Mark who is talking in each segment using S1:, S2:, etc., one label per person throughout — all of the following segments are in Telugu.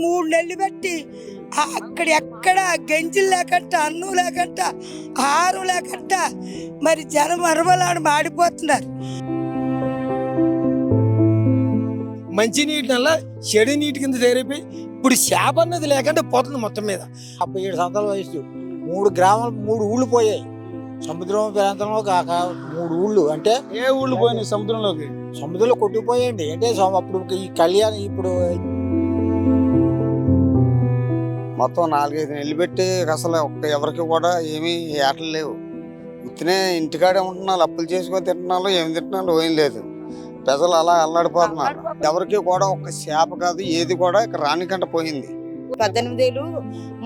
S1: 3 నెలలు బట్టి అక్కడెక్కడ గంజిలు లేకట్ట, అన్నం లేకట్ట, ఆహారం లేకట్ట మరి జనం మరమలాడు మాడిపోతున్నారు.
S2: మంచి నీటి వల్ల చెడు నీటి కింద చేరిపోయి ఇప్పుడు చేప అన్నది లేకంటే పోతుంది మొత్తం మీద.
S3: 57 సంవత్సరాల వయసు 3 గ్రామాలు 3 ఊళ్ళు పోయాయి. సముద్రం ప్రాంతంలో కాక 3 ఊళ్ళు. అంటే
S4: ఏ ఊళ్ళు పోయినాయి సముద్రంలోకి?
S3: సముద్రంలో కొట్టుకుపోయాయండి. అంటే అప్పుడు ఈ కళ్యాణం ఇప్పుడు
S5: మొత్తం 4-5 నెలలు పెట్టి అసలు ఎవరికి కూడా ఏమీ ఏటలు లేవు. ఉత్తినే ఇంటికాడే ఉంటున్నారు, అప్పులు చేసుకొని తింటున్నారు, ఏమి తింటున్నారు ఏం లేదు. ప్రజలు అలా అల్లాడిపోతున్నారు. ఎవరికి కూడా ఒక్క చేప కాదు ఏది కూడా ఇక్కడ రానికంట పోయింది.
S6: 18 ఏళ్ళు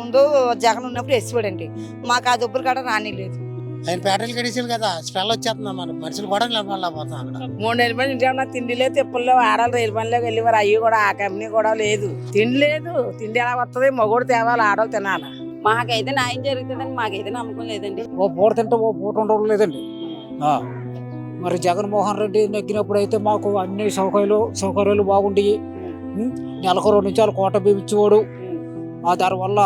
S6: ముందు జగన్ ఉన్నప్పుడు వేసిపోడండి, మాకు ఆ దుబ్బులు కాడ రాని లేదు.
S3: ఆయన పేటలు కడిసారు కదా, స్మెల్ వచ్చేస్తున్నాం. మన మనుషులు కూడా నిలబడలేకపోతాం అక్కడ.
S6: 3 నెలల మంది ఇంటి ఉన్న తిండి లేదు, తిప్పల్లో ఆడాలి, రైలు పనిలోకి వెళ్ళేవారు. అయ్యి కూడా ఆ కంపెనీ కూడా లేదు. తిండి లేదు. తిండి ఎలా వస్తుంది? మగోడు తేవాలి, ఆడవాళ్ళు తినాలి.
S7: మాకైతే న్యాయం జరుగుతుందని మాకైతే నమ్మకం లేదండి.
S8: ఓ పూట తింటే ఓ పూట ఉండడం లేదండి. మరి జగన్మోహన్ రెడ్డి నెగ్గినప్పుడు అయితే మాకు అన్ని సౌకర్యాలు బాగుంటాయి. నెలకు 2 నిమిషాలు కోట బిచ్చేవాడు. దానివల్ల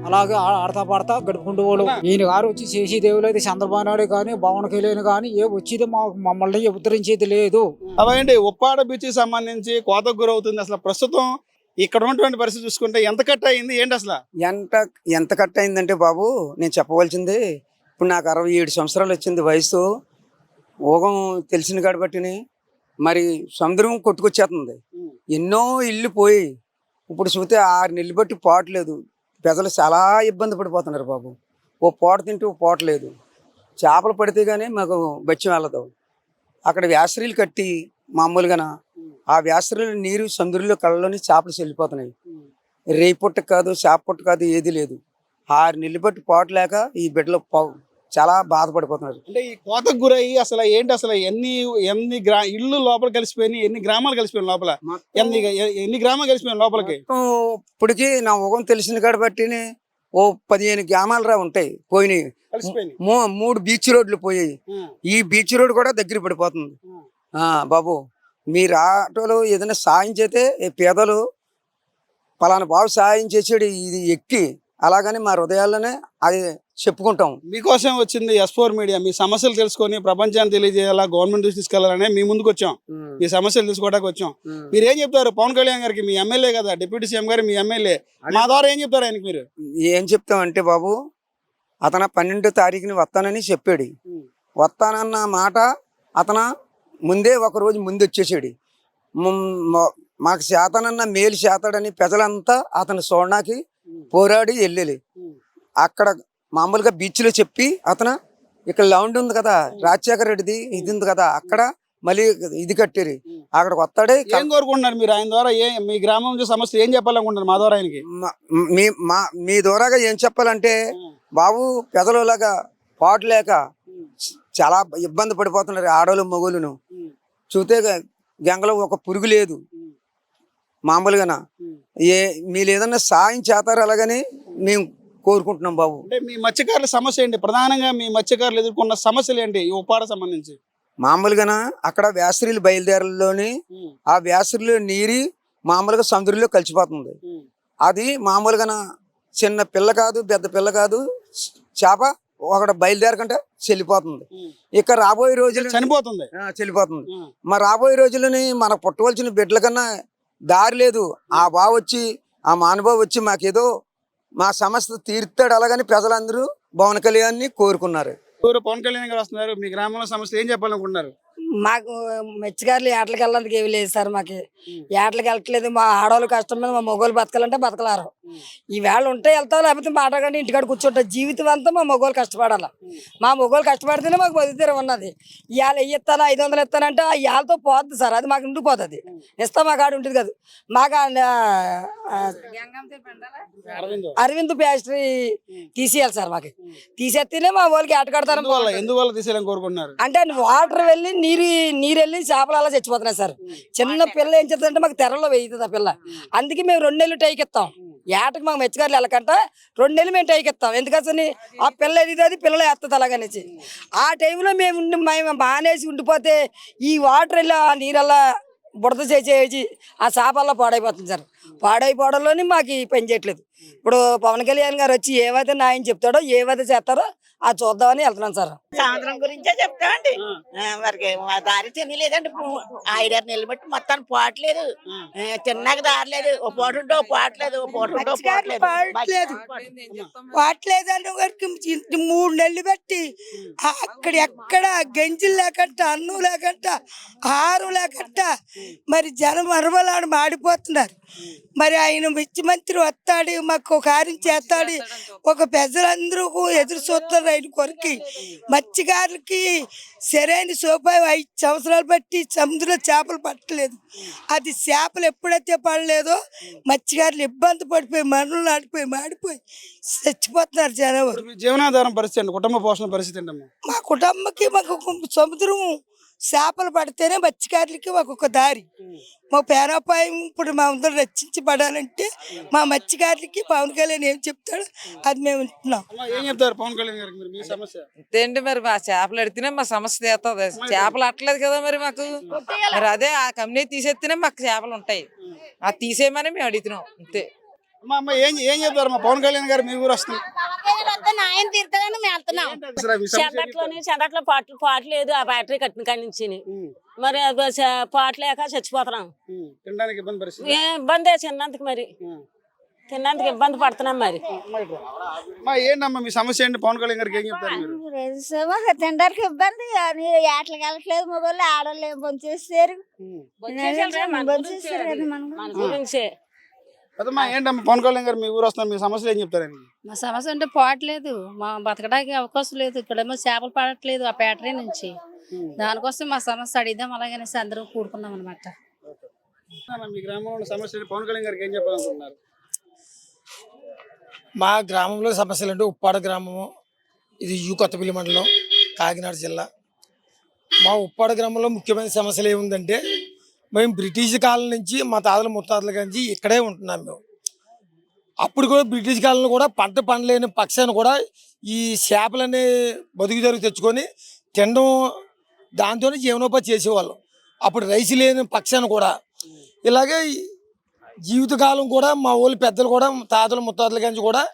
S8: అలాగే ఆడతా పాడతా గడుపుకుంటేవాడు. ఈయన గారు వచ్చి చేసి దేవులు అయితే చంద్రబాబు నాయుడు కానీ పవన్ కళ్యాణ్ కానీ ఏ వచ్చేది మమ్మల్ని ఉద్ధరించేది లేదు.
S4: అలాగే ఉప్పాడ బీచ్ సంబంధించి కోతకు గురవుతుంది. అసలు ప్రస్తుతం ఇక్కడ ఉన్నటువంటి పరిస్థితి చూసుకుంటే ఎంత కట్ అయింది ఏంటి అసలు?
S9: ఎంత కట్ అయిందంటే బాబు, నేను చెప్పవలసింది, ఇప్పుడు నాకు 67 సంవత్సరాలు వచ్చింది వయసు. ఊగం తెలిసిన కాబట్టిని మరి సముద్రం కొట్టుకొచ్చేస్తుంది. ఎన్నో ఇల్లు పోయి ఇప్పుడు చూస్తే 6 నెలలు బట్టి పోవట్లేదు. ప్రజలు చాలా ఇబ్బంది పడిపోతున్నారు బాబు. ఓ పూట తింటూ ఓ పూట లేదు. చేపలు పడితే కానీ మాకు బచ్చం వెళ్ళదు. అక్కడ వ్యాసరీలు కట్టి మామూలుగా ఆ వ్యాసరీలు నీరు సముద్రంలో కళ్ళలోని చేపలు చెల్లిపోతున్నాయి. రేయి పుట్ట కాదు, చేప పుట్ట కాదు, ఏది లేదు. 6 నెలలు బట్టి పోట లేక ఈ బిడ్డలు చాలా బాధపడిపోతున్నారు.
S4: అంటే ఈ కోతకు గురయ్యి అసలు ఏంటి, అసలు ఎన్ని ఇళ్ళు లోపల కలిసిపోయినాయి, ఎన్ని గ్రామాలు కలిసిపోయిన లోపల, ఎన్ని గ్రామాలు కలిసిపోయిన లోపలికి?
S9: ఇప్పటికి నా ఊగం తెలిసిన కాబట్టి ఓ 15 గ్రామాలు ఉంటాయి పోయినాయి. 3 బీచ్ రోడ్లు పోయాయి. ఈ బీచ్ రోడ్ కూడా దగ్గర పడిపోతుంది. బాబు, మీరు ఆటోలో ఏదైనా సాయం చేస్తే పేదలు పలానా బాబు సాయం చేసాడు ఇది ఎక్కి అలాగని మా హృదయాల్లోనే అది చెప్పుకుంటాం.
S4: మీకోసం వచ్చింది S4 మీడియా. మీ సమస్యలు తెలుసుకొని ప్రపంచాన్ని తెలియజేయాలా, గవర్నమెంట్ దృష్టి తీసుకెళ్లాలనే మీ ముందుకు వచ్చాం. మీ సమస్యలు తెలుసుకోవడానికి వచ్చాం. మీరు ఏం చెప్తారు పవన్ కళ్యాణ్ గారికి? మీ ఎమ్మెల్యే కదా, డిప్యూటీ సీఎం గారు మీ ఎమ్మెల్యే. మా ద్వారా ఏం చెప్తారు ఆయనకి? మీరు
S9: ఏం చెప్తామంటే బాబు, అతను 12వ తారీఖుని వస్తానని చెప్పాడు. వస్తానన్న మాట అతను ముందే ఒక రోజు ముందు వచ్చేసాడు. మాకు శాతనన్న మేలు శాతాడని ప్రజలంతా అతను చూడడానికి పోరాడి వెళ్ళాలి. అక్కడ మామూలుగా బీచ్లో చెప్పి అతను ఇక్కడ లౌండ్ ఉంది కదా, రాజశేఖర రెడ్డిది ఇది ఉంది కదా, అక్కడ మళ్ళీ ఇది కట్టారు. అక్కడికి వస్తాడే.
S4: ఏం కోరుకుంటున్నారు మీరు ఆయన ద్వారా? మీ గ్రామం సమస్య ఏం చెప్పాలనుకుంటున్నారు మా ద్వారా ఆయనకి?
S9: మీ ద్వారాగా ఏం చెప్పాలంటే బాబు, పెదలులాగా పాటు లేక చాలా ఇబ్బంది పడిపోతున్నారు ఆడవాళ్ళు మగోళ్ళును. చూస్తే గంగలో ఒక పురుగు లేదు మామూలుగా. మీరు ఏదన్నా సాయం చేస్తారు అలాగని మేము కోరుకుంటున్నాం బాబు.
S4: అంటే మీ మత్స్యకారుల సమస్య ఏంటి? ప్రధానంగా మీ మత్స్యకారులు ఎదుర్కొన్న సమస్యలు ఏంటి ఈ ఉప్పాడ సంబంధించి?
S9: మామూలుగా అక్కడ వ్యాసరీలు బయలుదేరలోని ఆ వ్యాసరీలో నీరు మామూలుగా సముద్రంలో కలిసిపోతుంది. అది మామూలుగా చిన్న పిల్ల కాదు, పెద్ద పిల్ల కాదు, చేప ఒకటి బయలుదేరకంటే చెల్లిపోతుంది. ఇక రాబోయే రోజులు
S4: చనిపోతుంది,
S9: చెల్లిపోతుంది. మరి రాబోయే రోజులని మనకు పుట్టవలసిన బిడ్డల కన్నా దారి లేదు. ఆ బాబు వచ్చి, ఆ మానుబాబు వచ్చి మాకేదో మా సమస్య తీర్తాడు అలాగని ప్రజలందరూ పవన్ కళ్యాణ్ని కోరుకున్నారు.
S4: పవన్ కళ్యాణ్ గారు వస్తున్నారు. మీ గ్రామంలో సమస్య ఏం చెప్పాలనుకుంటున్నారు?
S6: మాకు మత్స్యకారులు ఏటలకు వెళ్ళడానికి ఏమి లేదు సార్. మాకు ఏటలకు వెళ్ళట్లేదు. మా ఆడవాళ్ళు కష్టం మీద మా మొగోళ్ళు బతకాలంటే బతకలారు. ఈవేళ ఉంటే వెళ్తాం, లేకపోతే మాట్లాడండి ఇంటికాడ కూర్చుంటాం. జీవితం అంతా మా మొగోళ్ళు కష్టపడాలి. మా మొగోళ్ళు కష్టపడితేనే మాకు బతుకుతీరం ఉన్నది. ఇవాళ ఇస్తాను 500 ఇస్తానంటే ఇవాళతో పోద్ది సార్. అది మాకు ఉండిపోతుంది. ఇస్తా మా కాడ ఉంటుంది కదా. మాకు అరవింద్ ప్యాస్ట్రీ తీసేయాలి సార్. మాకు తీసేస్తేనే మా వాళ్ళకి ఏట కడతారు.
S4: ఎందువల్ల తీసేయాలని కోరుకుంటున్నారు
S6: అంటే వాటర్ వెళ్ళి నీరు వెళ్ళి చేపలు అలా చచ్చిపోతున్నాయి సార్. చిన్న పిల్ల ఏం చేస్తుందంటే మాకు తెరలో వేయుతుంది ఆ పిల్ల. అందుకే మేము 2 నెలలు టైకిస్తాం. ఏటకి మాకు మత్స్యకారులు వెళ్ళకంటే 2 నెలలు మేము టైకిస్తాం. ఎందుకని ఆ పిల్ల ఎదుగుతుంది, పిల్లలు వేస్తుంది అలాగనేసి. ఆ టైంలో మేము మానేసి ఉండిపోతే ఈ వాటర్ వెళ్ళి ఆ నీరల్లా బుడత చేసి ఆ చేపల్లో పాడైపోతుంది సార్. పాడైపోవడంలోని మాకు ఈ పని చేయట్లేదు. ఇప్పుడు పవన్ కళ్యాణ్ గారు వచ్చి ఏవైతే న్యాయం చెప్తాడో ఏవైతే చేస్తారో అది చూద్దామని వెళ్తున్నాం సార్.
S1: సాయంత్రం గురించే చెప్తామండి. మరి మా దారి తినలేదండి. 5-6 నెలలు బట్టి మొత్తాన్ని పోవట్లేదు. తిన్నాక దారలేదు. ఓ పూట ఉంటే ఓ పోవట్లేదు, ఓ పూట ఉంటే పోవట్లేదు.
S6: వాట్లేదండి 3 నెలలు బట్టి అక్కడెక్కడ గంజులు లేకట్ట, అన్నం లేకట్ట, ఆహారం లేకట్ట మరి జనం మరమలాడు మాడిపోతున్నారు. మరి ఆయన ముఖ్యమంత్రి వస్తాడు, మాకు కార్యం చేస్తాడు. ఒక ప్రజలందరూ ఎదురు చూస్తున్నారు ఆయన కొరికి. మత్స్యకారులకి సరైన సోపాయం 5 సంవత్సరాలు బట్టి సముద్రంలో చేపలు పట్టలేదు. అది చేపలు ఎప్పుడైతే పడలేదో మత్స్యకారులు ఇబ్బంది పడిపోయి మరణలు ఆడిపోయి మాడిపోయి చచ్చిపోతున్నారు జనం.
S4: ఇప్పుడు మీ జీవనాధారం పరిస్థితి అండి, కుటుంబ పోషణ పరిస్థితి ఏంటమ్మా?
S6: మా కుటుంబకి మాకు సముద్రం చేపలు పడితేనే మత్స్యకారులకి మాకు దారి. మా పేరోపాయం ఇప్పుడు మా అందరూ రక్షించబడాలంటే మా మత్స్యకారులకి పవన్ కళ్యాణ్ ఏం చెప్తాడో అది మేము వింటున్నాం.
S4: అమ్మా, ఏం చెప్తారు పవన్ కళ్యాణ్ గారికి మీరు? మీ సమస్య
S10: అంతేండి, మరి మా చేపలు ఎడితేనే మా సమస్య తీస్తుంది. చేపలు అట్టలేదు కదా మరి మాకు. మరి అదే ఆ కంపెనీ తీసేస్తేనే మాకు చేపలు ఉంటాయి. అది తీసేయమని మేము అడుగుతున్నాం అంతే.
S4: అమ్మా అమ్మ ఏం చెప్తారు మా పవన్ కళ్యాణ్ గారు మీ ఊరు వస్తుంది?
S7: ఆయన తీర్థమని మేము వెళ్తున్నాం.
S4: అసలు మీ సమస్య ఏంటి?
S7: చెందట్లో పాటు లేదు ఆ బ్యాటరీ కట్టిన కాడి నుంచి. మరి పాటు లేక చచ్చిపోతున్నాం.
S4: తినడానికి ఇబ్బంది పరిస్థితి.
S7: ఇబ్బంది చిన్నందుకు మరి తిన్నందుకు ఇబ్బంది పడుతున్నాం. మరి
S4: అమ్మా ఏంటమ్మా మీ సమస్య ఏంటి? పవన్ కళ్యాణ్ గారికి ఏం చెప్తారు మీరు?
S11: తినడానికి ఇబ్బంది. ఏటలకి వెళ్ళట్లేదు, మొబైల్ ఆడవాళ్ళు ఏం పనిచేస్తారు.
S7: మన గురించే
S4: అదమ్మా ఏంటమ్మా పవన్ కళ్యాణ్ గారు మీ ఊరు వస్తున్నారు, మీ సమస్యలు ఏం చెప్తారండి?
S12: మా సమస్య అంటే పోవట్లేదు, మా బతకడానికి అవకాశం లేదు. ఇక్కడేమో చేపలు పడట్లేదు ఆ బ్యాటరీ నుంచి. దానికోసం మా సమస్య అడిగిద్దాం అలాగనే అందరూ కూడుకున్నాం అనమాట.
S4: మీ గ్రామంలో సమస్య పవన్ కళ్యాణ్ గారికి ఏం చెప్పాలనుకుంటున్నారు?
S2: మా గ్రామంలో సమస్యలు అంటే ఉప్పాడ గ్రామము, ఇది కొత్తపల్లి మండలం, కాకినాడ జిల్లా. మా ఉప్పాడ గ్రామంలో ముఖ్యమైన సమస్యలు ఏముందంటే మేము బ్రిటిష్ కాలం నుంచి మా తాతల ముత్తాతల నుంచి ఇక్కడే ఉంటున్నాం మేము. అప్పుడు కూడా బ్రిటిష్ కాలంలో కూడా పంట పండలేని పక్షాన్ని కూడా ఈ చేపలనే బతుకు తెరుగు తెచ్చుకొని తినడం, దాంతోనే జీవనోపాధి చేసేవాళ్ళం. అప్పుడు రైస్ లేని పక్షాన్ని కూడా ఇలాగే జీవితకాలం కూడా మా ఊళ్ళో పెద్దలు కూడా తాతల ముత్తాతల నుంచి కూడా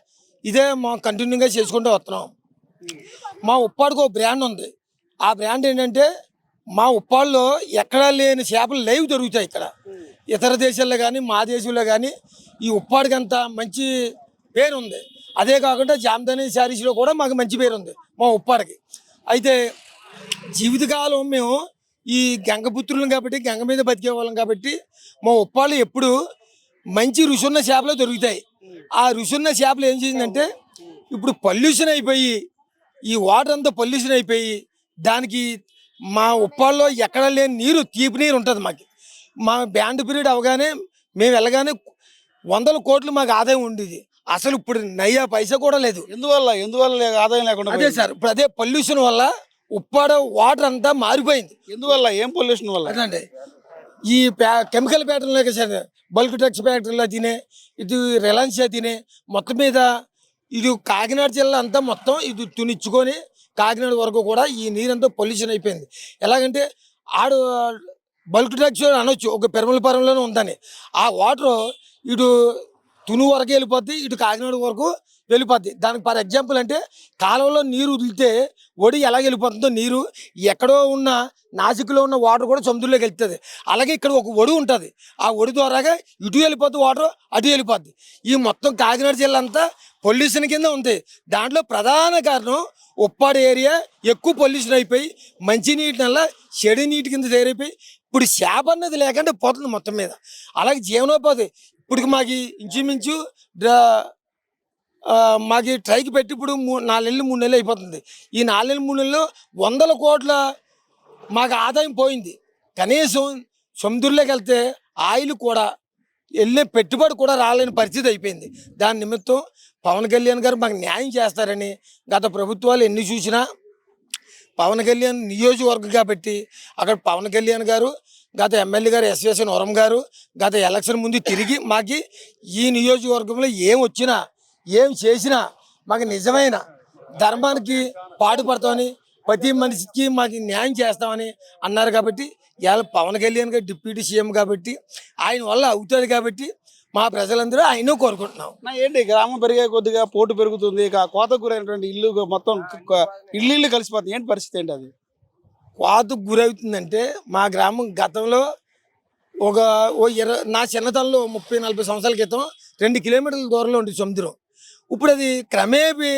S2: ఇదే మా కంటిన్యూగా చేసుకుంటూ వస్తున్నాం. మా ఉప్పాడికి ఒక బ్రాండ్ ఉంది. ఆ బ్రాండ్ ఏంటంటే మా ఉప్పాడులో ఎక్కడా లేని చేపలు లైవ్ దొరుకుతాయి ఇక్కడ. ఇతర దేశాల్లో కానీ మా దేశంలో కానీ ఈ ఉప్పాడికి అంత మంచి పేరు ఉంది. అదే కాకుండా జామదాని శారీస్లో కూడా మాకు మంచి పేరు ఉంది మా ఉప్పాడికి. అయితే జీవితకాలం మేము ఈ గంగపుత్రులం కాబట్టి గంగ మీద బతికే వాళ్ళం కాబట్టి మా ఉప్పాళ్ళు ఎప్పుడు మంచి రుచున్న చేపలు దొరుకుతాయి. ఆ రుచున్న చేపలు ఏం చేసిందంటే ఇప్పుడు పొల్యూషన్ అయిపోయి ఈ వాటర్ అంతా పొల్యూషన్ అయిపోయి దానికి మా ఉప్పాల్లో ఎక్కడ లేని నీరు, తీపి నీరు ఉంటుంది మాకు. మా బ్యాండ్ పీరియడ్ అవగానే మేము వెళ్ళగానే 100 కోట్లు మాకు ఆదాయం ఉండేది. అసలు ఇప్పుడు నయ్యా పైసా కూడా లేదు.
S4: ఎందువల్ల ఆదాయం లేకుండా?
S2: అదే సార్, ఇప్పుడు అదే పొల్యూషన్ వల్ల ఉప్పాడ వాటర్ అంతా మారిపోయింది.
S4: ఎందువల్ల? ఏం పొల్యూషన్ వల్ల?
S2: అదండి ఈ కెమికల్ ఫ్యాక్టరీలో సార్, బల్క్ డ్రగ్స్ ఫ్యాక్టరీలో తినే, ఇది రిలయన్స్ తినే, మొత్తం మీద ఇది కాకినాడ జిల్లా అంతా మొత్తం ఇది తునిచ్చుకొని కాకినాడ వరకు కూడా ఈ నీరంతా పొల్యూషన్ అయిపోయింది. ఎలాగంటే ఆడు బల్క్ డ్రగ్స్ అనొచ్చు ఒక పెరమలపురంలోనే ఉందని, ఆ వాటర్ ఇటు తుని వరకు వెళ్ళిపోద్ది, ఇటు కాకినాడ వరకు వెళ్ళిపోద్ది. దానికి ఫర్ ఎగ్జాంపుల్ అంటే కాలువలో నీరు వదిలితే ఒడి ఎలా వెళ్ళిపోతుందో నీరు ఎక్కడో ఉన్న నాసిక్లో ఉన్న వాటర్ కూడా సముద్రంలోకి వెళ్తుంది. అలాగే ఇక్కడ ఒక ఒడి ఉంటుంది, ఆ ఒడి ద్వారాగా ఇటు వెళ్ళిపోద్ది వాటర్, అటు వెళ్ళిపోద్ది. ఈ మొత్తం కాకినాడ జిల్లా అంతా పొల్యూషన్ కింద ఉంది. దాంట్లో ప్రధాన కారణం ఉప్పాడు ఏరియా ఎక్కువ పొల్యూషన్ అయిపోయి మంచినీటి వల్ల చెడు నీటి కింద తయారైపోయి ఇప్పుడు చేప అన్నది లేకుండా పోతుంది మొత్తం మీద. అలాగే జీవనోపాధి ఇప్పుడు మాకు ఇంచుమించు మాకు ట్రైకి పెట్టి ఇప్పుడు 4 నెలలు 3 నెలలు అయిపోతుంది. ఈ 4 నెలలు 3 నెలలు 100 కోట్ల మాకు ఆదాయం పోయింది. కనీసం సముద్రంలోకి వెళ్తే ఆయిల్ కూడా వెళ్ళే పెట్టుబడి కూడా రాలేని పరిస్థితి అయిపోయింది. దాని నిమిత్తం పవన్ కళ్యాణ్ గారు మాకు న్యాయం చేస్తారని గత ప్రభుత్వాలు ఎన్ని చూసినా పవన్ కళ్యాణ్ నియోజకవర్గం కాబట్టి అక్కడ పవన్ కళ్యాణ్ గారు గత ఎమ్మెల్యే గారు ఎస్వేసి వరం గారు గత ఎలక్షన్ ముందు తిరిగి మాకు ఈ నియోజకవర్గంలో ఏం వచ్చినా ఏం చేసినా మాకు నిజమైన ధర్మానికి పాటుపడతామని ప్రతి మనిషికి మాకు న్యాయం చేస్తామని అన్నారు. కాబట్టి ఇవాళ పవన్ కళ్యాణ్ గారు డిప్యూటీ సీఎం కాబట్టి ఆయన వల్ల అవుతుంది కాబట్టి మా ప్రజలందరూ ఆయన కోరుకుంటున్నాం.
S4: ఏంటి గ్రామం పెరిగే కొద్దిగా పోటు పెరుగుతుంది, కోత గురైనటువంటి ఇల్లు మొత్తం ఇల్లు కలిసిపోతుంది, ఏంటి పరిస్థితి ఏంటి అది?
S2: కోతకు గురవుతుందంటే మా గ్రామం గతంలో నా చిన్నతనంలో 30-40 సంవత్సరాల క్రితం 2 కిలోమీటర్ల దూరంలో ఉంది సముద్రం. ఇప్పుడు అది క్రమేపీ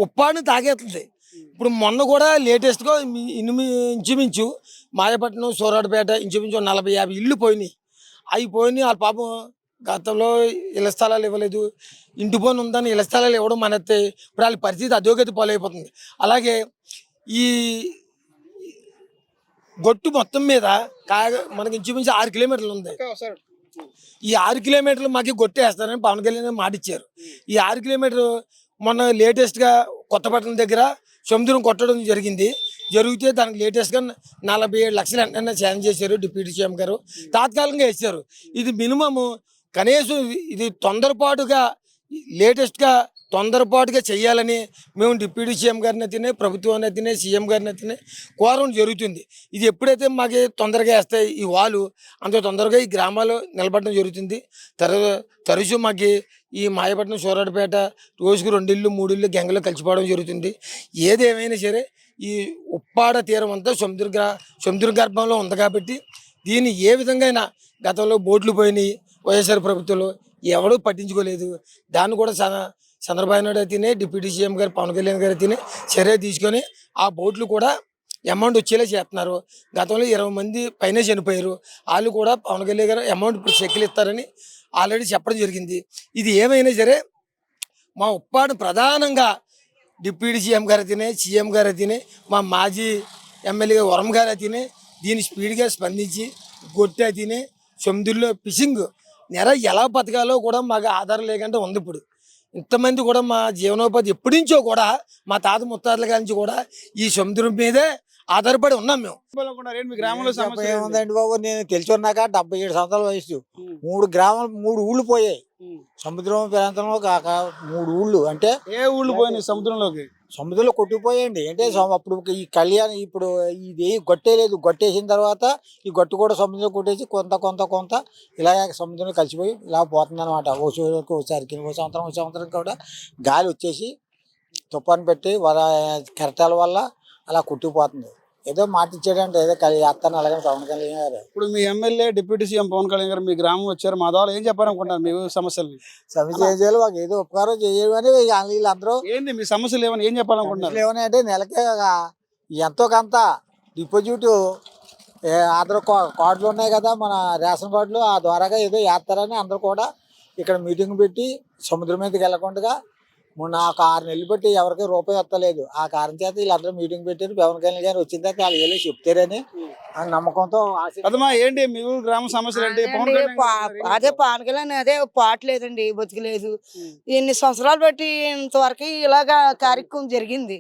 S2: ఉప్పాడుని తాగేస్తుంది. ఇప్పుడు మొన్న కూడా లేటెస్ట్గా ఇంచుమించు మాయపట్నం, సూరాడపేట ఇంచుమించు 40-50 ఇళ్ళు పోయినాయి. అవి పోయినాయి. వాళ్ళ పాపం గతంలో ఇళ్ల స్థలాలు ఇవ్వలేదు, ఇంటి పని ఉందని ఇళ్ల స్థలాలు ఇవ్వడం మానేస్తే ఇప్పుడు వాళ్ళ పరిస్థితి అధోగతి పాలైపోతుంది. అలాగే ఈ గొట్టు మొత్తం మీద మనకి ఇంచుమించు 6 కిలోమీటర్లు ఉంది. ఈ 6 కిలోమీటర్లు మాకు గొట్టేస్తారని పవన్ కళ్యాణ్ మాట ఇచ్చారు. ఈ 6 కిలోమీటర్లు మొన్న లేటెస్ట్గా కొత్తపట్నం దగ్గర సముద్రం కొట్టడం జరిగితే దానికి లేటెస్ట్గా 47 లక్షలు వెంటనే సాయం చేశారు డిప్యూటీ సీఎం గారు, తాత్కాలికంగా ఇచ్చారు. ఇది మినిమము కనీసం ఇది తొందరపాటుగా చేయాలని మేము డిప్యూటీ సీఎం గారిని అయితేనే, ప్రభుత్వాన్ని అయితేనే, సీఎం గారిని అయితేనే కోరడం జరుగుతుంది. ఇది ఎప్పుడైతే మాకు తొందరగా వేస్తాయి ఈ వాళ్ళు, అంత తొందరగా ఈ గ్రామాలు నిలబడడం జరుగుతుంది. తరచు మాకు ఈ మాయపట్నం, సూరాడపేట రోజుకు 2 ఇళ్ళు 3 ఇళ్ళు గంగలో కలిసిపోవడం జరుగుతుంది. ఏదేమైనా సరే ఈ ఉప్పాడ తీరం అంతా సముద్ర గర్భంలో ఉంది కాబట్టి దీన్ని ఏ విధంగా గతంలో బోట్లు పోయినాయి వైఎస్ఆర్ ప్రభుత్వంలో, ఎవడూ పట్టించుకోలేదు. దాన్ని కూడా చంద్రబాబు నాయుడు అయితేనే, డిప్యూటీ సీఎం గారు పవన్ కళ్యాణ్ గారు అయితేనే చర్య తీసుకొని ఆ బోట్లు కూడా అమౌంట్ వచ్చేలా చేస్తున్నారు. గతంలో 20 మంది పైన చనిపోయారు. వాళ్ళు కూడా పవన్ కళ్యాణ్ గారు అమౌంట్ ఇప్పుడు చెక్కులు ఇస్తారని ఆల్రెడీ చెప్పడం జరిగింది. ఇది ఏమైనా సరే మా ఉప్పాడు ప్రధానంగా డిప్యూటీ సీఎం గారు అయితేనే, సీఎం గారు అయితేనే, మా మాజీ ఎమ్మెల్యే వరం గారు అయితేనే దీన్ని స్పీడ్గా స్పందించి గొట్టి అయితేనే సముద్రంలో ఫిషింగ్ ఎలా బతకాలో కూడా మాకు ఆధారం లేకుండా ఉంది. ఇప్పుడు ఇంతమంది కూడా మా జీవనోపాధి ఎప్పటి నుంచో కూడా మా తాత ముత్తాతల కాడి నుంచి కూడా ఈ సముద్రం మీదే ఆధారపడి ఉన్నాం మేము.
S3: ఏముందండి బాబు, నేను తెలుసుకున్నాక 77 సంవత్సరాల వయసు. 3 ఊళ్ళు పోయాయి సముద్రం ప్రాంతంలో. కాక 3 ఊళ్ళు అంటే
S4: ఏ ఊళ్ళు పోయినాయి
S3: సముద్రంలో కొట్టుకుపోయాయండి. అంటే అప్పుడు ఈ కళ్యాణ్ ఇప్పుడు ఇది గొట్టేలేదు, గొట్టేసిన తర్వాత ఈ గొట్టు కూడా సముద్రంలో కొట్టేసి కొంత ఇలాగ సముద్రంలో కలిసిపోయి ఇలా పోతుంది అనమాట. ఓసారికి ఓ సంవత్సరం కూడా గాలి వచ్చేసి తుఫాను పెట్టి కెరటాల వల్ల అలా కొట్టుకుపోతుంది. ఏదో మాట ఇచ్చాడంటే ఏదో చేస్తాను అలాగే పవన్ కళ్యాణ్ గారు.
S4: ఇప్పుడు మీ MLA deputy CM Pawan Kalyan garu మీ గ్రామం వచ్చారు, మా ద్వారా ఏం చెప్పాలనుకుంటున్నారు మీ సమస్యలు
S3: చేయాలి, మాకు ఏదో ఉపకారం చేయమని వీళ్ళందరూ.
S4: ఏంటి మీ సమస్యలు ఏమని ఏం చెప్పాలనుకుంటున్నారు?
S3: ఏమని అంటే నెలకే ఎంతో కొంత డిపాజిట్ ఆధార్ కార్డులు ఉన్నాయి కదా, మన రేషన్ కార్డులు, ఆ ద్వారాగా ఏదో వేస్తారని అందరూ కూడా ఇక్కడ మీటింగ్ పెట్టి సముద్రం మీదకి వెళ్ళకుండా నాకు 6 నెలలు బట్టి ఎవరికి రూపాయి వస్తలేదు. ఆ కారణం చేత వీళ్ళందరూ మీటింగ్ పెట్టారు. పవన్ కళ్యాణ్ గారు వచ్చిన తర్వాత వాళ్ళు వెళ్ళి చెప్తారని నమ్మకంతో.
S4: ఏంటి మీ గ్రామ సమస్యలు ఏంటి?
S6: అదే పవన్ కళ్యాణ్ అదే పాటలేదండి, బతికలేదు. ఎన్ని సంవత్సరాలు బట్టి ఇంతవరకు ఇలాగా కార్యక్రమం జరిగింది.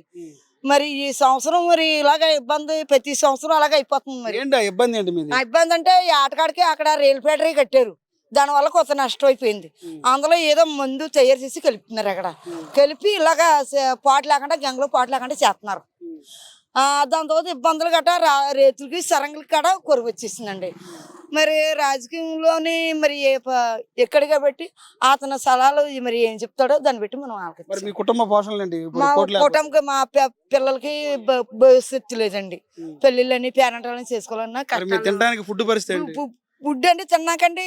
S6: మరి ఈ సంవత్సరం మరి ఇలాగ ఇబ్బంది, ప్రతి సంవత్సరం అలాగ అయిపోతుంది. మరి ఇబ్బంది అంటే ఈ ఆటకాడికి అక్కడ రైలు ఫ్యాక్టరీ కట్టారు, దానివల్ల కొంత నష్టం అయిపోయింది. అందులో ఏదో మందు తయారు చేసి కలుపుతున్నారు. అక్కడ కలిపి ఇలాగా పాటు లేకుండా గంగలో పాటు లేకుండా చేస్తున్నారు. దాని తర్వాత ఇబ్బందులు గట్రా రైతులకి సరంగులకి కూడా కొరువు వచ్చేసిందండి. మరి రాజకీయంలోని మరి ఎక్కడ కాబట్టి అతని సలహాలు మరి ఏం చెప్తాడో దాన్ని బట్టి మనం మా కుటుంబకి మా పిల్లలకి భవిష్యత్తు లేదండి. పెళ్లిళ్ళని పేరెంటాలని చేసుకోవాలన్నా ఫుడ్ అండి తిన్నాకండి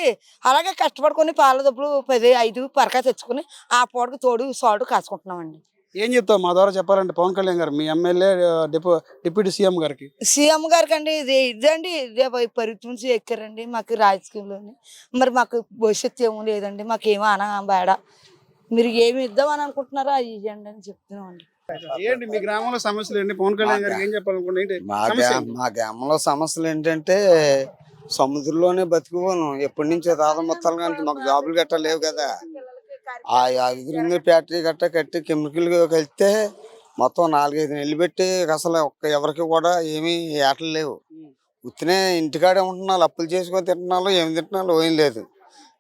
S6: అలాగే కష్టపడుకొని పాల డబ్బులు 10-5 పరకా తెచ్చుకుని ఆ పూటకు తోడు సాల్ట్ కాసుకుంటున్నామండి.
S4: ఏం చెప్తావు మా ద్వారా చెప్పాలంటే పవన్ కళ్యాణ్ గారు మీ ఎమ్మెల్యే డిప్యూటీ సీఎం గారికి?
S6: సీఎం గారికి అండి ఇదే పరిస్థితి నుంచి ఎక్కారండి మాకు రాజకీయంలోని. మరి మాకు భవిష్యత్తు ఏమీ లేదండి, మాకేమో బేడ. మీరు ఏమి ఇద్దామని అనుకుంటున్నారో అది ఇవ్వండి అని చెప్తున్నామండి.
S4: ఏంటి మీ గ్రామంలో సమస్యలు ఏంటి? పవన్ కళ్యాణ్ గారికి ఏం చెప్పాలనుకుంటే?
S5: మా గ్రామంలో సమస్యలు ఏంటంటే సముద్రంలోనే బతికిపోను. ఎప్పటి నుంచో తాత మొత్తాలు కానీ మాకు జాబులు గట్రా లేవు కదా. ఆ ఎదురుంది ఫ్యాక్టరీ గట్రా కట్టి కెమికల్ కలిస్తే మొత్తం 4-5 నెలలు పెట్టి అసలు ఎవరికి కూడా ఏమీ ఏటలు లేవు. ఉత్తినే ఇంటికాడే ఉంటున్నారు, అప్పులు చేసుకొని తింటున్నారు, ఏమి తింటున్నారు ఏం లేదు.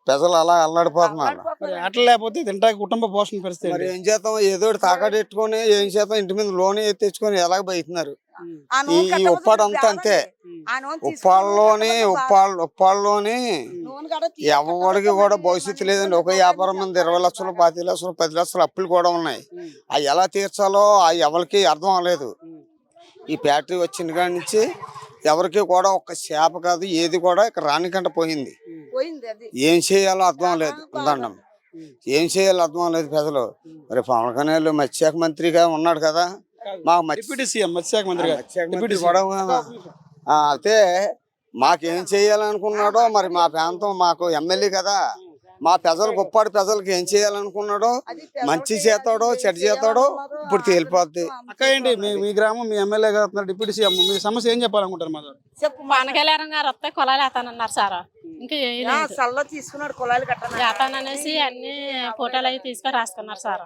S5: ప్రజలు అలా అల్లాడిపోతున్నారు.
S4: మరి ఆటలు లేకపోతే తింటాక కుటుంబ పోషణ పరిస్థితి
S5: మరి
S4: ఏంటి?
S5: ఏం చేద్దాం, ఏదో ఒకటి తాకట్టు పెట్టుకొని ఏం చేద్దాం, ఇంటి మీద లోన్ తెచ్చుకొని ఎలాగ బయటున్నారు. ఈ ఉప్పాడు అంతా అంతే. ఉప్పాడులోని ఎవరికి కూడా భవిష్యత్తు లేదండి. ఒక వ్యాపారం మీద 20 లక్షలు 25 లక్షలు 10 లక్షలు అప్పులు కూడా ఉన్నాయి. అవి ఎలా తీర్చాలో అవి ఎవరికి అర్థం అవ్వలేదు. ఈ ఫ్యాక్టరీ వచ్చిన కాడి నుంచి ఎవరికి కూడా ఒక్క చేప కాదు ఏది కూడా ఇక్కడ రానికంట పోయింది. ఏం చేయాలో అర్థం లేదు. ఉందండం ఏం చేయాలో అర్థం లేదు ప్రజలు. మరి పవన్ కళ్యాణ్ మత్స్యశాఖ మంత్రిగా ఉన్నాడు కదా, మాకు
S4: డిప్యూటీ సీఎం మత్స్యశాఖ మంత్రి గారు.
S5: మంత్రి కూడా అయితే మాకేం చేయాలనుకున్నాడో మరి మా ప్రాంతం మాకు ఎమ్మెల్యే కదా, మా ప్రజలకు ఉప్పాడు ప్రజలకు ఏం చేయాలనుకున్నాడో మంచి చేస్తాడో చెడ్డ చేస్తాడో ఇప్పుడు తేలిపోద్ది.
S4: అక్క ఏంటి మీ గ్రామం మీ ఎమ్మెల్యే గారు డిప్యూటీ సీఎం మీ సమస్య ఏం చెప్పాలనుకుంటారు? మా
S12: పవన్ కళ్యాణ్ గారు వస్తే కులాలు వేస్తానన్నారు సార్. ఇంకా
S6: తీసుకున్నాడు కులాలు
S12: వేస్తాననేసి అన్ని ఫోటోలు అవి తీసుకొని రాసుకున్నారు సార్.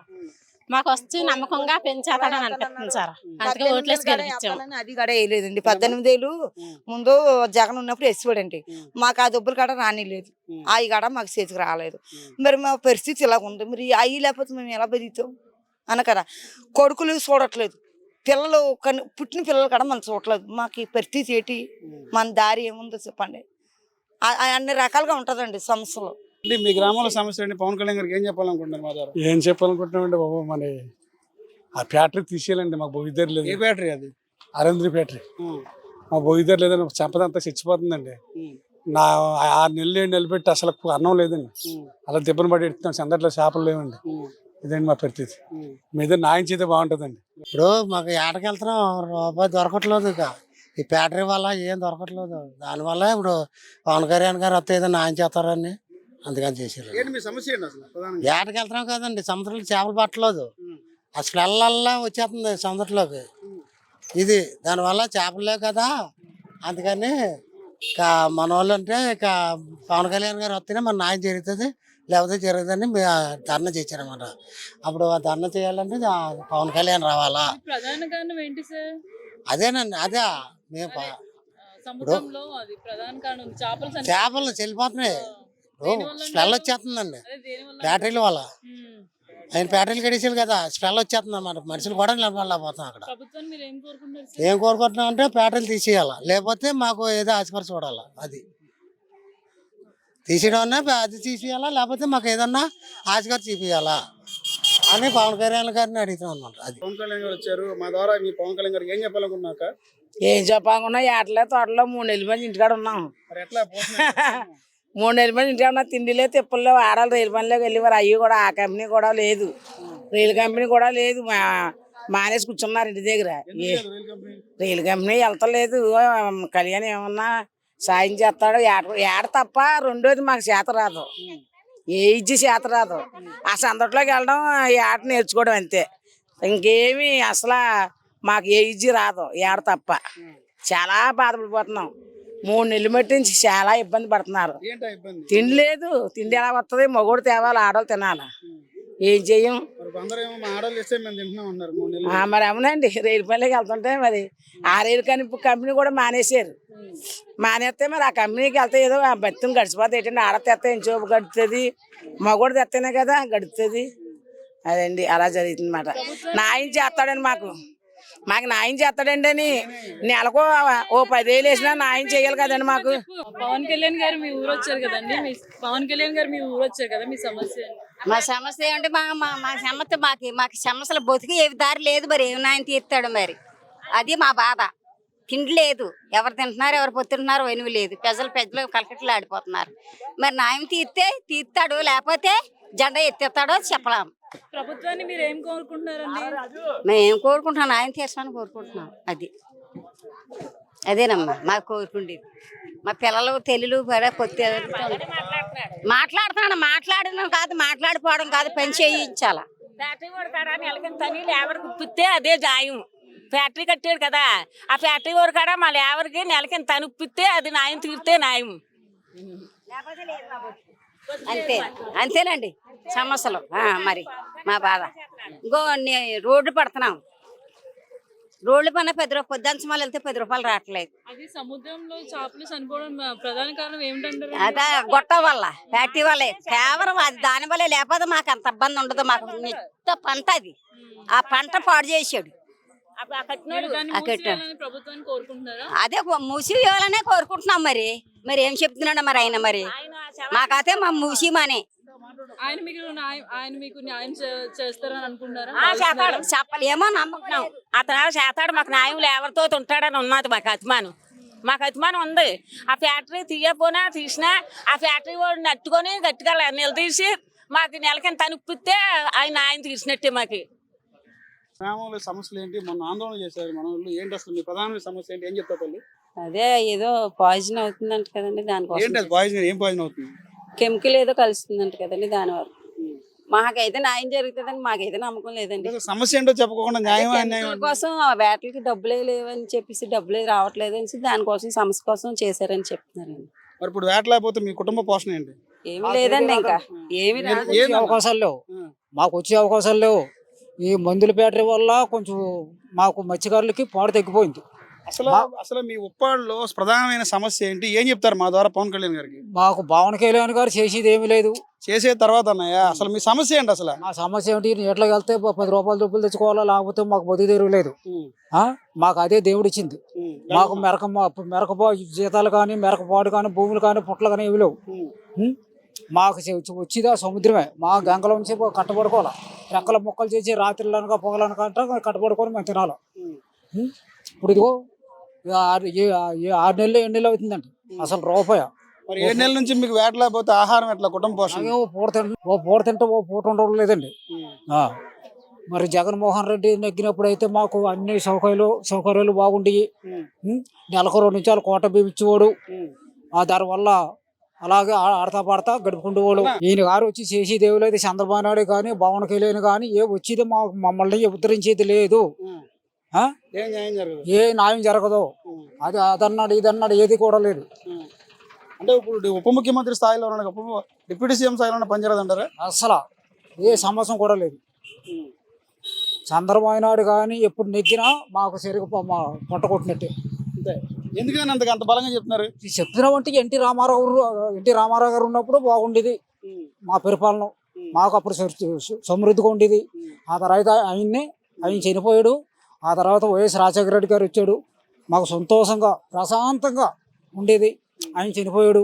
S12: మాకు వచ్చి నమ్మకంగా పెంచేస్తాడని అనిపిస్తుంది సార్. అందుకే ఓట్లేసి గెలిపించాము.
S6: అది కూడా వేయలేదండి. 18 ఏళ్ళు ముందు జగన్ ఉన్నప్పుడు వేసిపోడండి. మాకు ఆ డబ్బులు కాడ రానిలేదు, అవి కాడ మాకు చేతికి రాలేదు. మరి మా పరిస్థితి ఇలా ఉంది. మరి అవి లేకపోతే మేము ఎలా బతుకుతాం అనకరా. కొడుకులు చూడట్లేదు, పిల్లలు పుట్టిన పిల్లలు కూడా మనం చూడట్లేదు. మాకు ఈ పరిస్థితి ఏంటి, మన దారి ఏముందో చెప్పండి. అన్ని రకాలుగా ఉంటుందండి సమస్యలు.
S4: మీ గ్రామంలో సమస్య అండి, పవన్ కళ్యాణ్ గారికి ఏం చెప్పాలనుకుంటున్నారు? మా ద్వారా
S13: ఏం చెప్పాలనుకుంటున్నామండి బాబు, మన ఆ ఫ్యాక్టరీ తీసేయాలండి. మాకు బొయ్యిదారు లేదు.
S4: ఏ ఫ్యాక్టరీ అది?
S13: అరేంద్రి ఫ్యాక్టరీ. మా బొయ్యిదారు లేదని సంపదంతా చచ్చిపోతుందండి. నా 6 నెలలు 7 నెలలు పెట్టి అసలు అన్నం లేదండి. అలా దెబ్బను పడి ఎడుతున్నాం. సందట్లో చేపలు లేవండి. ఇదండి మా పరిస్థితి. మీద న్యాయం చేస్తే బాగుంటుందండి.
S8: ఇప్పుడు మాకు ఏటకి వెళ్తున్నాం, రూపాయి దొరకట్లేదు. ఇక ఈ ఫ్యాక్టరీ వల్ల ఏం దొరకట్లేదు. దానివల్ల ఇప్పుడు పవన్ కళ్యాణ్ గారు వస్తే ఏదో న్యాయం చేస్తారని అందుకని చేశారు. ఏటకి వెళ్తున్నాం కదండి, సముద్రంలో చేపలు పట్టలేదు. ఆ స్మెల్ వచ్చేస్తుంది సముద్రంలోకి. ఇది దానివల్ల చేపలు లేవు కదా, అందుకని ఇక మన వాళ్ళు అంటే ఇక పవన్ కళ్యాణ్ గారు వస్తేనే మన న్యాయం జరుగుతుంది, లేకపోతే జరుగుతుందని ధర్నా చేశారన్నమాట. అప్పుడు ధర్నా చేయాలంటే పవన్ కళ్యాణ్ రావాలా. అదేనండి, అదే మేము చేపలు చెల్లిపోతున్నాయి. స్మెల్ వచ్చేస్తుందండి బ్యాటరీల వల్ల. ఆయన బ్యాటరీలు కడిసారు కదా, స్మెల్ వచ్చేస్తుంది అన్నమాట. మనుషులు కూడా నిలబడలేకపోతాం అక్కడ. ఏం కోరుకుంటున్నాం అంటే బ్యాటరీలు తీసేయాలా, లేకపోతే మాకు ఏదో ఆశపరి చూడాలా. అది తీసేయడం అన్నా అది తీసేయాలా, లేకపోతే మాకు ఏదన్నా ఆశగారు చూపించాలా అని పవన్ కళ్యాణ్ గారిని అడుగుతాం అన్నమాట. అది
S4: పవన్ కళ్యాణ్ గారు వచ్చారు, మా ద్వారా మీ పవన్ కళ్యాణ్ గారికి ఏం చెప్పాలనుకున్నాక?
S6: ఏం చెప్పకుండా ఏటలే తోటలో 3 నెలల మంది ఇంటికాడ ఉన్నాం. 3 నెలల మంది ఇంటికాడ ఉన్నా, తిండిలే తిప్పల్లో ఆడాలి. రైలు పనిలోకి వెళ్ళి మరి అవి కూడా ఆ కంపెనీ కూడా లేదు, రైలు కంపెనీ కూడా లేదు. మానేసి కూర్చున్నారు ఇంటి దగ్గర. రైలు కంపెనీ వెళ్తలేదు. కళ్యాణ్ ఏమన్నా సాయం చేస్తాడు ఏడ తప్ప. రెండోది మాకు చేత రాదు, ఏ ఇచ్చి చేత రాదు. ఆ సందట్లోకి వెళ్ళడం ఏట నేర్చుకోవడం అంతే. ఇంకేమి అసలు మాకు ఏ ఇచ్చి రాదు ఏడ తప్ప. చాలా బాధపడిపోతున్నాం. 3 నెలలు మట్టి నుంచి చాలా ఇబ్బంది పడుతున్నారు. తిండి లేదు, తిండి ఎలా వస్తుంది? మగోడు తేవాలి, ఆడవాళ్ళు తినాలి. ఏం చెయ్యం మరి. అవునండి, రైలు పనిలోకి వెళ్తుంటే మరి ఆ రైలు కంపెనీ కూడా మానేశారు. మానేస్తే మరి ఆ కంపెనీకి వెళ్తే ఏదో బతిని గడిచిపోతే ఏంటంటే, ఆడ తెస్తే ఏం చూపు గడుపుతుంది, మగోడు తెస్తేనే కదా గడుపుతుంది. అదండి అలా జరుగుతుంది అన్నమాట. న్యాయం చేస్తాడని మాకు న్యాయం చేస్తాడండి అని నెలకు ఓ 10,000 వేసినా న్యాయం చేయాలి కదండి మాకు.
S12: పవన్ కళ్యాణ్ గారు మీ ఊరు వచ్చారు కదండి, పవన్ కళ్యాణ్ గారు మీ ఊరు వచ్చారు కదా, మీ సమస్య?
S11: మా సమస్య ఏమంటే మా సమస్య మాకు సమస్యలు బతికి ఏ దారి లేదు. మరి ఏమి న్యాయం తీస్తాడు మరి, అది మా బాధ. తిండి లేదు, ఎవరు తింటున్నారు ఎవరు పొత్తుంటున్నారు వెనువు లేదు. పెద్దలు కలకట్లు ఆడిపోతున్నారు. మరి న్యాయం తీస్తాడు, లేకపోతే జెండా ఎత్తేస్తాడో చెప్పలేము.
S12: ప్రభుత్వాన్ని మీరు ఏం కోరుకుంటున్నారండి?
S11: మేము ఏం కోరుకుంటున్నాం, న్యాయం తీర్చమని కోరుకుంటున్నాం. అదేనమ్మా మాకు కోరుకుండేది. మా పిల్లలు తెలుగు కొత్త మాట్లాడడం కాదు, మాట్లాడిపోవడం కాదు, పని చేయించాల.
S7: ఫ్యాక్టరీ వాడు కాడ నెలకింత లేబర్కి ఉప్పితే అదే న్యాయం. ఫ్యాక్టరీ కట్టాడు కదా, ఆ ఫ్యాక్టరీ వాడు కాడ మా లేబర్కి నెలకింత ఉప్పితే అది న్యాయం, తీరితే న్యాయం.
S11: అంతేనండి సమస్యలు. మరి మా బాధ ఇంకో రోడ్డు పడుతున్నాం, రోడ్ల పైన 10 రూపాయలు పొద్దుంచమాలు వెళ్తే 10 రూపాయలు రావట్లేదు.
S14: అది సముద్రంలో చేపలు చనిపోవడం ప్రధాన కారణం ఏమిటంటారు?
S11: అదే గొట్ట వల్ల ఫ్యాక్టరీ వల్లే కేవలం అది దాని వల్లే, లేకపోతే మాకు అంత ఇబ్బంది ఉండదు. మాకు నిత్య పంట అది, ఆ పంట పాడు చేసాడు.
S14: మీరు దాన్ని మూసివేయాలని ప్రభుత్వాన్ని కోరుకుంటున్నారా?
S11: అదే మూసి ఇవ్వాలనే కోరుకుంటున్నాం. మరి ఏం చెప్తున్నాడు మరి ఆయన? మరి మాకైతే మా మూసిమనే
S14: ఆయన మీకు న్యాయం చేస్తారని అనుకుంటున్నారా?
S11: చెప్పలేమో నమ్ముకున్నాం.
S7: అతను చేతాడు, మాకు న్యాయం ఎవరితో ఉంటాడని ఉన్నది మాకు అభిమానం ఉంది. ఆ ఫ్యాక్టరీ తీయపోయినా తీసినా ఆ ఫ్యాక్టరీ వాడు నట్టుకొని గట్టిగా నిలదీసి మాకు నెలకింత అనిపిస్తే ఆయన తీసినట్టే. మాకు
S4: గ్రామంలో సమస్యలు ఏంటి? మొన్న ఆందోళన చేశారు మన వాళ్ళు. ఏంటి అసలు మీ ప్రధాన సమస్య ఏంటి? ఏం చెప్తారు తల్లి?
S12: అదే ఏదో పాయిజన్ అవుతుందంట కదండి, దానికోసం
S4: ఏంటి అది పాయిజన్? ఏం పాయిజన్ అవుతుంది?
S12: కెమికల్ ఏదో కలుస్తుందంట కదండి, దానివల్ల మాకైతే న్యాయం జరుగుతుందని మాకైతే నమ్మకం లేదండి.
S4: అసలు సమస్య ఏంటో చెప్పకుండా న్యాయం అన్యాయం
S12: కెమికల్ కోసం ఆ బ్యాటరీకి డబ్బులే లేవని చెప్పేసి, డబ్బులే రావట్లేదు అని దానికోసం సమస్య కోసం చేశారని చెప్తున్నారండి.
S4: మరి ఇప్పుడు వేట లేకపోతే మీ కుటుంబ పోషణ ఏంటి?
S12: ఏమి లేదండి, ఇంకా ఏమి
S8: అవకాశాలు లేవు, మాకు వచ్చే అవకాశాలు లేవు. ఈ మందుల బ్యాటరీ వల్ల కొంచెం మాకు మత్స్యకారులకి పాడు తగ్గిపోయింది.
S4: అసలు మీ ఉప్పాడులో ప్రధానమైన సమస్య ఏంటి? ఏం చెప్తారు మా ద్వారా పవన్ కళ్యాణ్ గారికి?
S8: మాకు పవన్ కళ్యాణ్ గారు చేసేది ఏమీ లేదు.
S4: చేసే తర్వాత అన్నయ్య అసలు మీ సమస్య ఏంటి? అసలు
S8: మా సమస్య ఏంటి? నీటిలోకి వెళ్తే 10 రూపాయల డబ్బులు తెచ్చుకోవాలా, లేకపోతే మాకు బతుకు తెరువు లేదు. మాకు అదే దేవుడు ఇచ్చింది. మాకు మెరక జీతాలు కానీ, మెరకపాడు కానీ, భూములు కానీ, పుట్టలు కానీ ఏమి లేవు. మాకు వచ్చిదా సముద్రమే. మా గంగలో నుంచి కట్టబడుకోవాలి, రెక్కల ముక్కలు చేసి రాత్రులనగా పొగలనగా కట్టబడుకొని మేము తినాలి. ఇప్పుడు ఇదిగో 6 నెలలు 7 నెలలు అవుతుందండి అసలు రూపాయ.
S4: మరి 7 నెలల నుంచి మీకు వేట లేకపోతే ఆహారం ఎట్లా? కుటుంబ పోషణ
S8: ఓ పూట తింటే ఓ పూట ఉండడం లేదండి. మరి జగన్మోహన్ రెడ్డి నెగ్గినప్పుడు అయితే మాకు అన్ని సౌకర్యాలు బాగుండేవి. నెలకు 2 నిమిషాలు కోట బియ్యం ఇచ్చేవాడు. దానివల్ల అలాగే ఆడతా పాడతా గడుపుకుంటేవాడు. ఈయన గారు వచ్చి చేసేది ఏమి లేదు. చంద్రబాబు నాయుడు కానీ, పవన్ కళ్యాణ్ కానీ ఏ వచ్చేది మమ్మల్ని ఉద్ధరించేది లేదు. ఏ న్యాయం జరగదు. అది అదన్నాడు ఇదన్నాడు ఏది కూడా లేదు.
S4: అంటే ఇప్పుడు ఉప ముఖ్యమంత్రి స్థాయిలో డిప్యూటీ సీఎం స్థాయిలో పనిచేయదు అంటారా?
S8: అసలు ఏ సమస్య కూడా లేదు. చంద్రబాబు నాయుడు కానీ ఎప్పుడు నెగ్గినా మాకు సరిగ్గా పొట్ట కొట్టినట్టే.
S4: ఎందుకని అంత బలంగా చెప్తున్నారు?
S8: చెప్తున్నామంటే ఎన్టీ రామారావు గారు ఉన్నప్పుడు బాగుండేది మా పరిపాలన. మాకు అప్పుడు సమృద్ధిగా ఉండేది. ఆ తర్వాత ఆయన చనిపోయాడు. ఆ తర్వాత వైఎస్ రాజశేఖర రెడ్డి గారు వచ్చాడు. మాకు సంతోషంగా ప్రశాంతంగా ఉండేది. ఆయన చనిపోయాడు.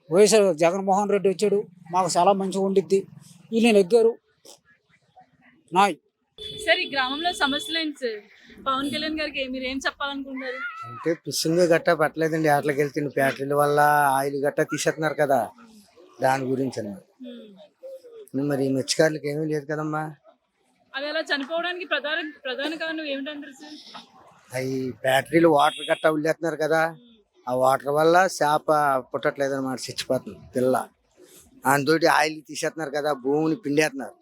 S8: వైఎస్ జగన్మోహన్ రెడ్డి వచ్చాడు. మాకు చాలా మంచిగా ఉండిద్ది. వీళ్ళు నెగ్గారు.
S14: సార్ ఈ గ్రామంలో సమస్యలు ఏంటి సార్? పవన్ కళ్యాణ్ గారికి మీరు ఏం చెప్పాలనుకుంటున్నారు?
S9: అంటే ఫిషింగ్ గట్టా పెట్టలేదండి. ఆటలకు వెళ్తున్న ఫ్యాక్టరీల వల్ల ఆయిల్ గట్టా తీసేస్తున్నారు కదా, దాని గురించి అన్నమాట. మరి మత్స్యకారులకు ఏమీ లేదు కదమ్మా.
S14: అది అలా చనిపోవడానికి ప్రధాన కారణం ఏమిటంటారు సార్?
S9: అవి ఫ్యాక్టరీలు వాటర్ గట్టా వదిలేస్తున్నారు కదా, ఆ వాటర్ వల్ల చేప పుట్టట్లేదు అనమాట, చచ్చిపోతుంది పిల్ల. దానితోటి ఆయిల్ తీసేస్తున్నారు కదా, భూమిని పిండేస్తున్నారు.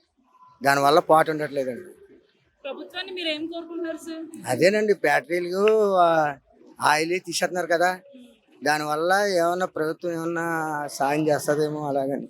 S9: దానివల్ల పాటు ఉండట్లేదండి.
S14: ప్రభుత్వాన్ని మీరు ఏం కోరుకుంటున్నారు సార్?
S9: అదేనండి, ఫ్యాక్టరీలు ఆయిల్ తీసేస్తున్నారు కదా, దానివల్ల ఏమన్నా ప్రభుత్వం ఏమన్నా సాయం చేస్తుందేమో అలాగని.